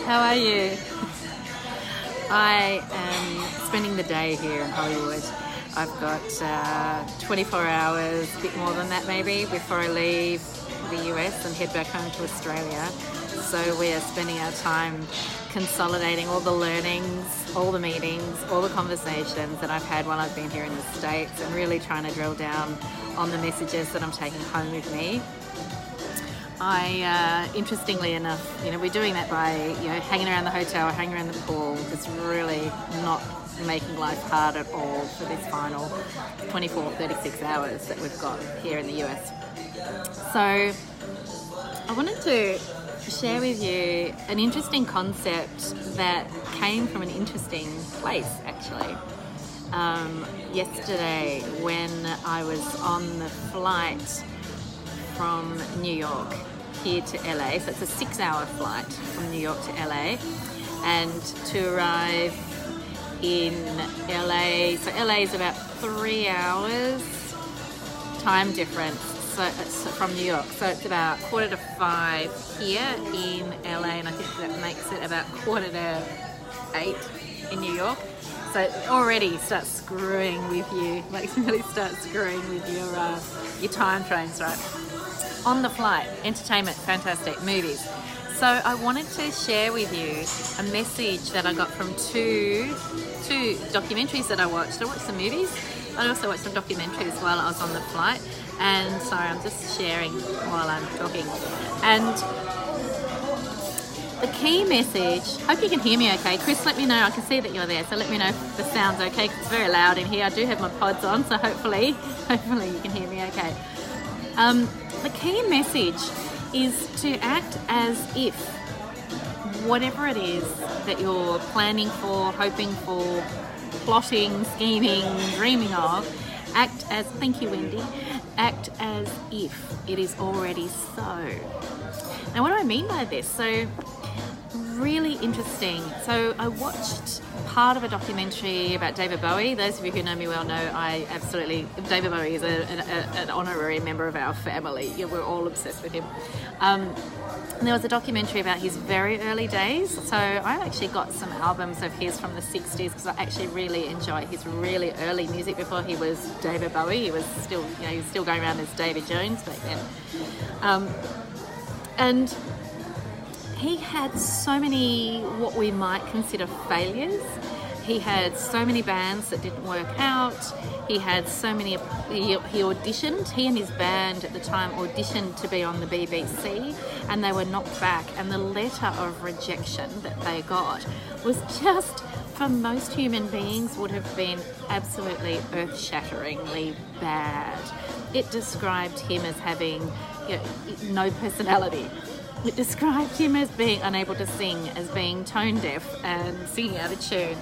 How are you? I am spending the day here in Hollywood. I've got 24 hours, a bit more than that maybe, before I leave the US and head back home to Australia. So we are spending our time consolidating all the learnings, all the meetings, all the conversations that I've had while I've been here in the States, and really trying to drill down on the messages that I'm taking home with me. Interestingly enough, we're doing that by, hanging around the hotel, hanging around the pool, just really not making life hard at all for this final 24, 36 hours that we've got here in the US. So I wanted to share with you an interesting concept that came from an interesting place, actually. Yesterday, when I was on the flight from New York here to LA, so it's a 6-hour flight from New York to LA, and to arrive in LA, so LA is about 3 hours time difference from New York, so it's about 4:45 here in LA, and I think that makes it about 7:45 in New York. So it already starts screwing with you, really starts screwing with your time frames, right? On the flight, entertainment, fantastic, movies. So I wanted to share with you a message that I got from two documentaries that I watched. I watched some movies. I also watched some documentaries while I was on the flight. And sorry, I'm just sharing while I'm talking. And the key message, hope you can hear me okay. Chris, let me know. I can see that you're there, so let me know if the sound's okay, because it's very loud in here. I do have my pods on, so hopefully you can hear me okay. The key message is to act as if whatever it is that you're planning for, hoping for, plotting, scheming, dreaming of, thank you, Wendy, act as if it is already so. Now, what do I mean by this? So, really interesting. So I watched part of a documentary about David Bowie. Those of you who know me well know David Bowie is an honorary member of our family. We're all obsessed with him. And there was a documentary about his very early days. So I actually got some albums of his from the 60s because I actually really enjoy his really early music before he was David Bowie. He was still, he was still going around as David Jones back then. And he had so many what we might consider failures. He had so many bands that didn't work out. He had so many, he auditioned, he and his band at the time auditioned to be on the BBC, and they were knocked back, and the letter of rejection that they got was just, for most human beings, would have been absolutely earth-shatteringly bad. It described him as having no personality. It described him as being unable to sing, as being tone deaf and singing out of tune,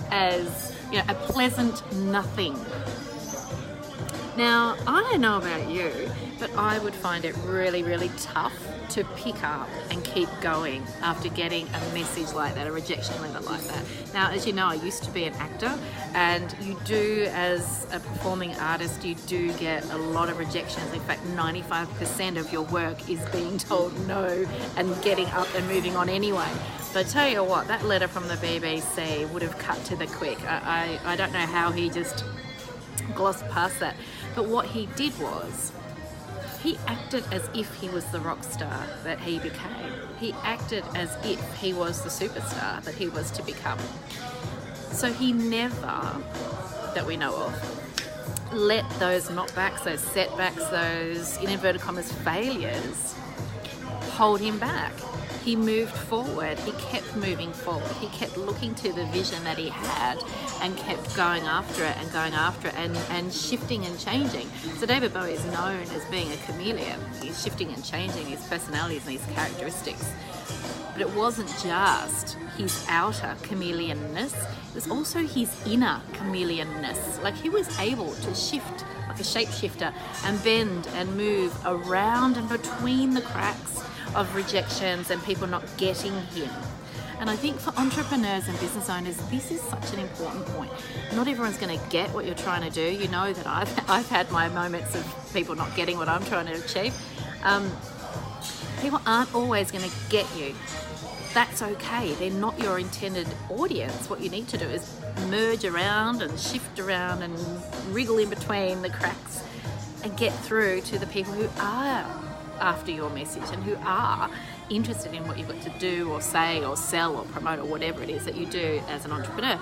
as a pleasant nothing. Now, I don't know about you, but I would find it really, really tough to pick up and keep going after getting a message like that, a rejection letter like that. Now, as you know, I used to be an actor, and you do, as a performing artist, you do get a lot of rejections. In fact, 95% of your work is being told no and getting up and moving on anyway. But I tell you what, that letter from the BBC would have cut to the quick. I don't know how he just glossed past that. But what he did was, he acted as if he was the rock star that he became. He acted as if he was the superstar that he was to become. So he never, that we know of, let those knockbacks, those setbacks, those, in inverted commas, failures hold him back. He moved forward. He kept moving forward. He kept looking to the vision that he had and kept going after it and shifting and changing. So David Bowie is known as being a chameleon. He's shifting and changing his personalities and his characteristics. But it wasn't just his outer chameleonness, it was also his inner chameleonness. Like, he was able to shift like a shapeshifter and bend and move around and between the cracks of rejections and people not getting him. And I think for entrepreneurs and business owners, this is such an important point. Not everyone's going to get what you're trying to do. You know that I've had my moments of people not getting what I'm trying to achieve. People aren't always going to get you. that's okay. They're not your intended audience. What you need to do is merge around and shift around and wriggle in between the cracks and get through to the people who are after your message and who are interested in what you've got to do or say or sell or promote or whatever it is that you do as an entrepreneur.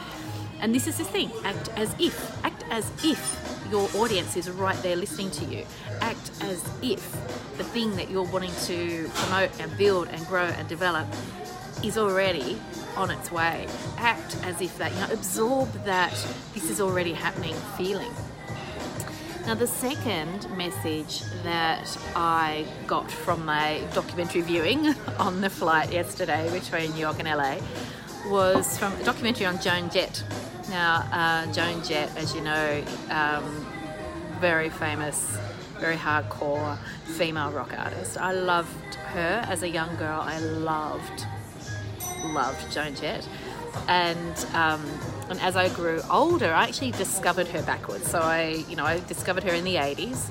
And this is the thing, act as if your audience is right there listening to you. Act as if the thing that you're wanting to promote and build and grow and develop is already on its way. Act as if that, absorb that this is already happening feeling. Now, the second message that I got from my documentary viewing on the flight yesterday between New York and LA was from a documentary on Joan Jett. Now, Joan Jett, as you know, very famous, very hardcore female rock artist. I loved her as a young girl. I loved Joan Jett. And as I grew older, I actually discovered her backwards. So I discovered her in the 80s,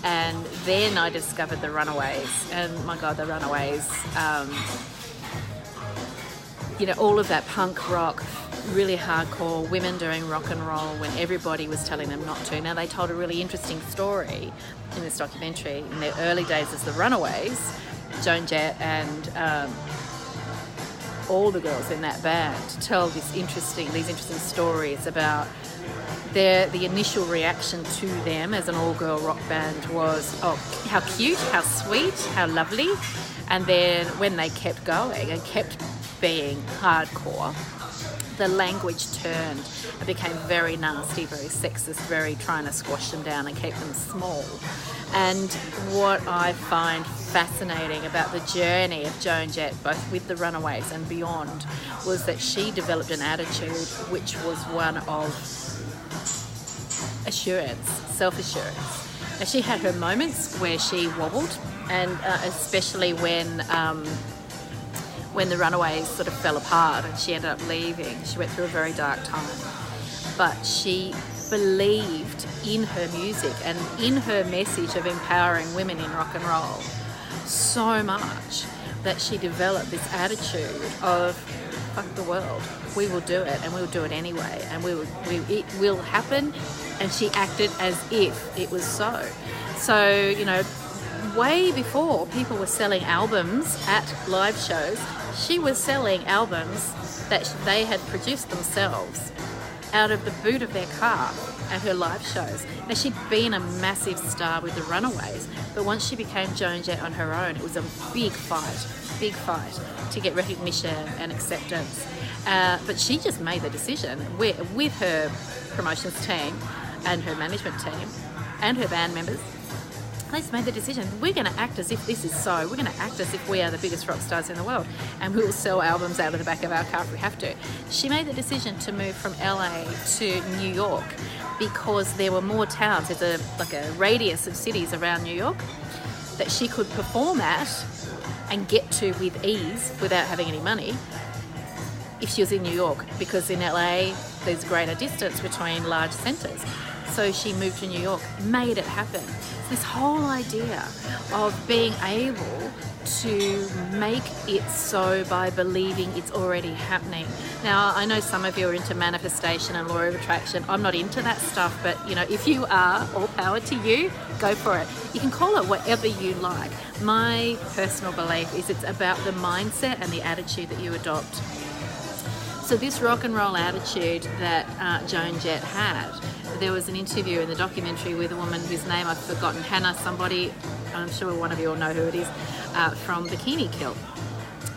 and then I discovered the Runaways. And my God, the Runaways, all of that punk rock, really hardcore women doing rock and roll when everybody was telling them not to. Now, they told a really interesting story in this documentary. In their early days as the Runaways, Joan Jett and all the girls in that band tell these interesting stories about the initial reaction to them as an all-girl rock band was, oh, how cute, how sweet, how lovely. And then when they kept going and kept being hardcore, the language turned and became very nasty, very sexist, very trying to squash them down and keep them small. And what I find fascinating about the journey of Joan Jett, both with the Runaways and beyond, was that she developed an attitude which was one of assurance, self-assurance. Now, she had her moments where she wobbled, and especially when the Runaways sort of fell apart and she ended up leaving. She went through a very dark time. But she believed in her music and in her message of empowering women in rock and roll so much that she developed this attitude of, fuck the world, we will do it, and we'll do it anyway, and it will happen. And she acted as if it was so. So, way before people were selling albums at live shows, she was selling albums that they had produced themselves out of the boot of their car at her live shows. Now, she'd been a massive star with the Runaways, but once she became Joan Jett on her own, it was a big fight to get recognition and acceptance. But she just made the decision with her promotions team and her management team and her band members. They just made the decision, we're going to act as if this is so. We're going to act as if we are the biggest rock stars in the world, and we will sell albums out of the back of our car if we have to. She made the decision to move from LA to New York because there were more towns. There's a radius of cities around New York that she could perform at and get to with ease without having any money if she was in New York, because in LA there's greater distance between large centres. So she moved to New York, made it happen. This whole idea of being able to make it so by believing it's already happening. Now, I know some of you are into manifestation and law of attraction. I'm not into that stuff, but if you are, all power to you, go for it. You can call it whatever you like. My personal belief is it's about the mindset and the attitude that you adopt. So this rock and roll attitude that Joan Jett had, there was an interview in the documentary with a woman whose name I've forgotten, Hannah somebody, I'm sure one of you will know who it is, from Bikini Kill.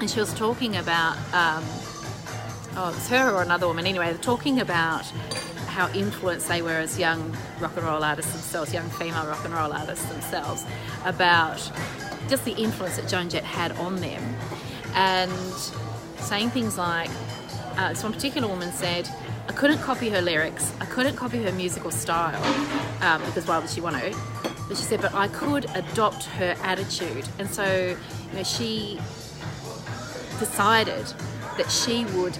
And she was talking about, it's her or another woman, anyway, they're talking about how influenced they were as young rock and roll artists themselves, young female rock and roll artists themselves, about just the influence that Joan Jett had on them. And saying things like, this one particular woman said, I couldn't copy her lyrics, I couldn't copy her musical style, because why would she want to? But she said, but I could adopt her attitude. And so she decided that she would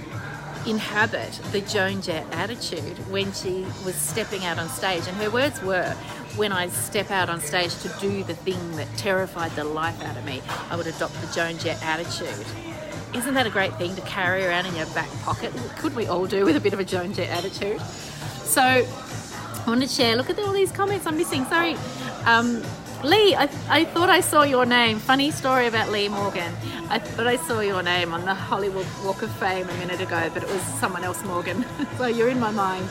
inhabit the Joan Jett attitude when she was stepping out on stage. And her words were, when I step out on stage to do the thing that terrified the life out of me, I would adopt the Joan Jett attitude. Isn't that a great thing to carry around in your back pocket? Could we all do with a bit of a Joan Jett attitude? So I wanted to share, look at all these comments I'm missing, sorry. Lee, I thought I saw your name. Funny story about Lee Morgan. I thought I saw your name on the Hollywood Walk of Fame a minute ago, but it was someone else Morgan. So you're in my mind.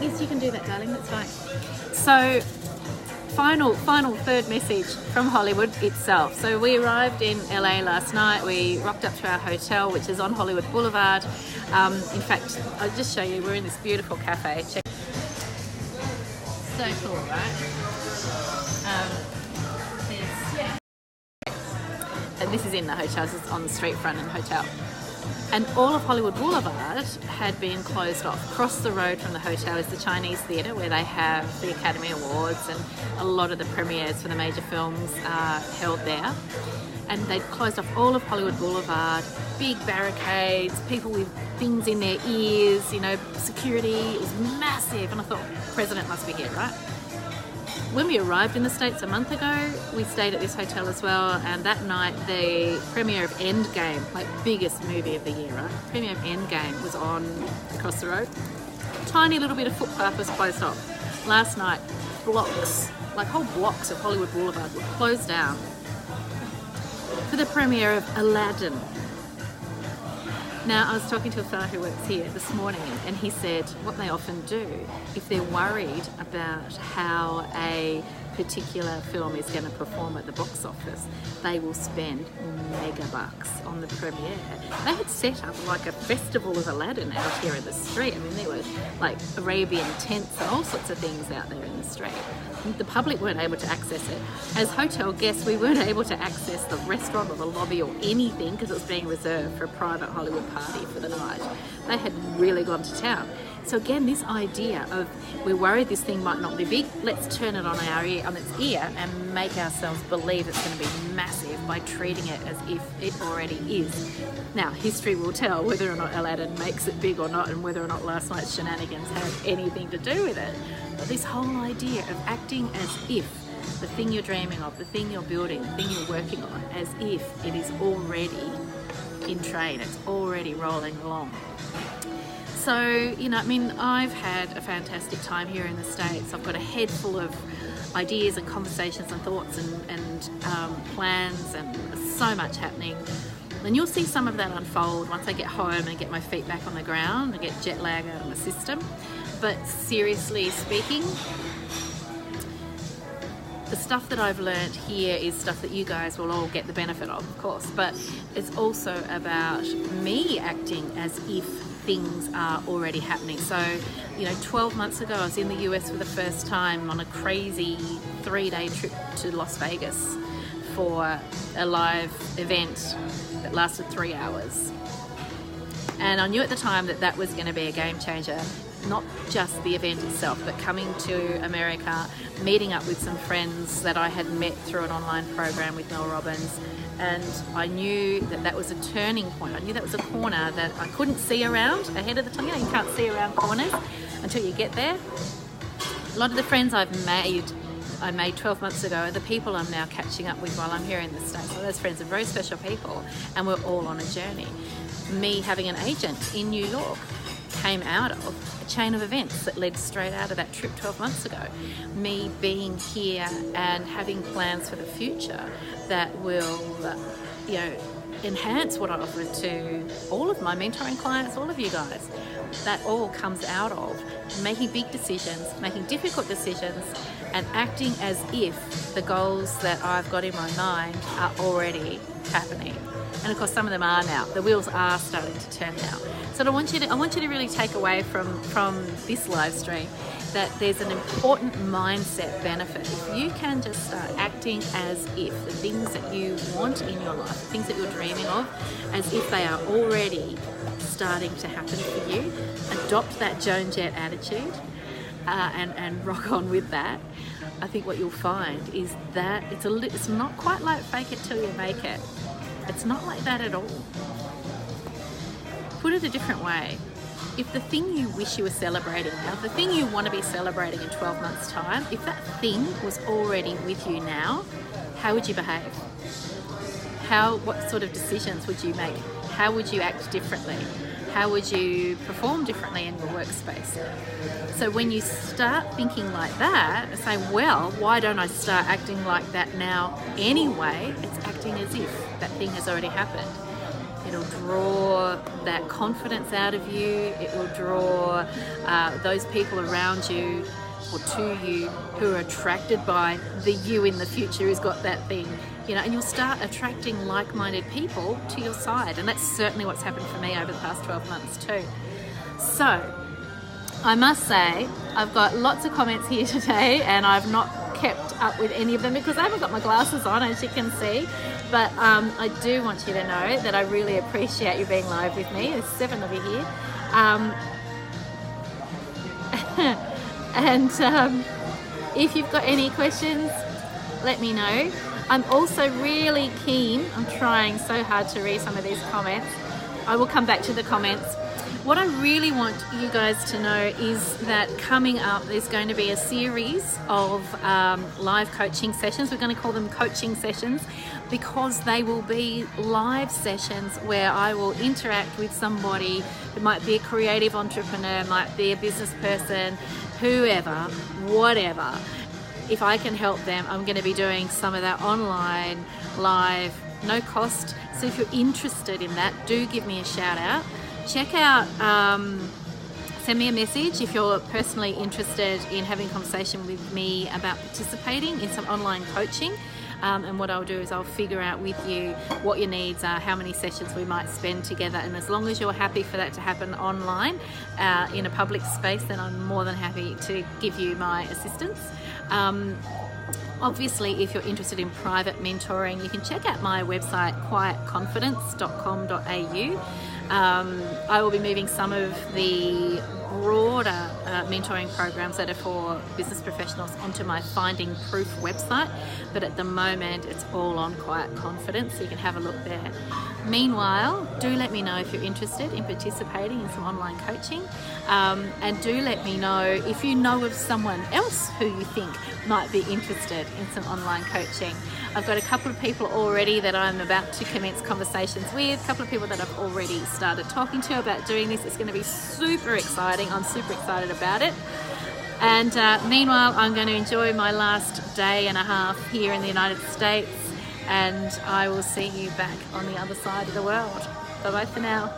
Yes, you can do that, darling, that's fine. So final third message from Hollywood itself. So we arrived in LA last night. We rocked up to our hotel, which is on Hollywood Boulevard. In fact, I'll just show you, we're in this beautiful cafe. Check. So cool, right? And this is in the hotel, this is on the street front in the hotel. And all of Hollywood Boulevard had been closed off. Across the road from the hotel is the Chinese Theatre, where they have the Academy Awards, and a lot of the premieres for the major films are held there. And they'd closed off all of Hollywood Boulevard, big barricades, people with things in their ears, you know, security. It was massive, and I thought, President must be here, right? When we arrived in the States a month ago, we stayed at this hotel as well, and that night the premiere of Endgame, like biggest movie of the year, right? Premiere of Endgame was on across the road. Tiny little bit of footpath was closed off. Last night, blocks, like whole blocks of Hollywood Boulevard were closed down for the premiere of Aladdin. Now, I was talking to a fellow who works here this morning, and he said what they often do, if they're worried about how a particular film is going to perform at the box office, they will spend mega bucks on the premiere. They had set up like a festival of Aladdin out here in the street. I mean, there were like Arabian tents and all sorts of things out there in the street. The public weren't able to access it. As hotel guests, we weren't able to access the restaurant or the lobby or anything because it was being reserved for a private Hollywood party for the night. They had really gone to town. So again, this idea of we're worried this thing might not be big, let's turn it on its ear and make ourselves believe it's going to be massive by treating it as if it already is. Now, history will tell whether or not Aladdin makes it big or not, and whether or not last night's shenanigans have anything to do with it. But this whole idea of acting as if the thing you're dreaming of, the thing you're building, the thing you're working on, as if it is already in train, it's already rolling along. So, you know, I mean, I've had a fantastic time here in the States. I've got a head full of ideas and conversations and thoughts and plans, and so much happening. And you'll see some of that unfold once I get home and get my feet back on the ground and get jet lag out of my system. But seriously speaking, the stuff that I've learned here is stuff that you guys will all get the benefit of course, but it's also about me acting as if things are already happening. So, you know, 12 months ago I was in the US for the first time on a crazy 3-day trip to Las Vegas for a live event that lasted 3 hours. And I knew at the time that that was going to be a game changer. Not just the event itself, but coming to America, meeting up with some friends that I had met through an online program with Mel Robbins, and I knew that that was a turning point. I knew that was a corner that I couldn't see around ahead of the time. You know, you can't see around corners until you get there. A lot of the friends I made 12 months ago are the people I'm now catching up with while I'm here in the States. So those friends are very special people, and we're all on a journey. Me having an agent in New York came out of a chain of events that led straight out of that trip 12 months ago. Me being here and having plans for the future that will, you know, enhance what I offer to all of my mentoring clients, all of you guys. That all comes out of making big decisions, making difficult decisions, and acting as if the goals that I've got in my mind are already happening. And of course, some of them are now. The wheels are starting to turn now. So I want you to really take away from this live stream that there's an important mindset benefit. If you can just start acting as if the things that you want in your life, the things that you're dreaming of, as if they are already starting to happen for you, adopt that Joan Jett attitude and rock on with that. I think what you'll find is that it's not quite like fake it till you make it. It's not like that at all. Put it a different way. If the thing you wish you were celebrating now, the thing you want to be celebrating in 12 months' time, if that thing was already with you now, how would you behave? what sort of decisions would you make? How would you act differently? How would you perform differently in your workspace? So when you start thinking like that, say, well, why don't I start acting like that now anyway? It's acting as if that thing has already happened. It'll draw that confidence out of you. It will draw those people around you or to you who are attracted by the you in the future who's got that thing, and you'll start attracting like-minded people to your side. And that's certainly what's happened for me over the past 12 months too. So I must say, I've got lots of comments here today, and I've not kept up with any of them because I haven't got my glasses on, as you can see. But I do want you to know that I really appreciate you being live with me. There's 7 of you here. And if you've got any questions, let me know. I'm also really keen, I'm trying so hard to read some of these comments. I will come back to the comments. What I really want you guys to know is that coming up, there's going to be a series of live coaching sessions. We're going to call them coaching sessions because they will be live sessions where I will interact with somebody who might be a creative entrepreneur, might be a business person, whoever, whatever. If I can help them, I'm going to be doing some of that online, live, no cost. So if you're interested in that, do give me a shout out. Check out, send me a message if you're personally interested in having a conversation with me about participating in some online coaching. And what I'll do is I'll figure out with you what your needs are, how many sessions we might spend together. And as long as you're happy for that to happen online in a public space, then I'm more than happy to give you my assistance. Obviously, if you're interested in private mentoring, you can check out my website, quietconfidence.com.au. I will be moving some of the broader mentoring programs that are for business professionals onto my Finding Proof website, but at the moment it's all on Quiet Confidence, so you can have a look there. Meanwhile, do let me know if you're interested in participating in some online coaching, and do let me know if you know of someone else who you think might be interested in some online coaching. I've got a couple of people already that I'm about to commence conversations with, a couple of people that I've already started talking to about doing this. It's going to be super exciting. I'm super excited about it. And meanwhile, I'm going to enjoy my last day and a half here in the United States, and I will see you back on the other side of the world. Bye-bye for now.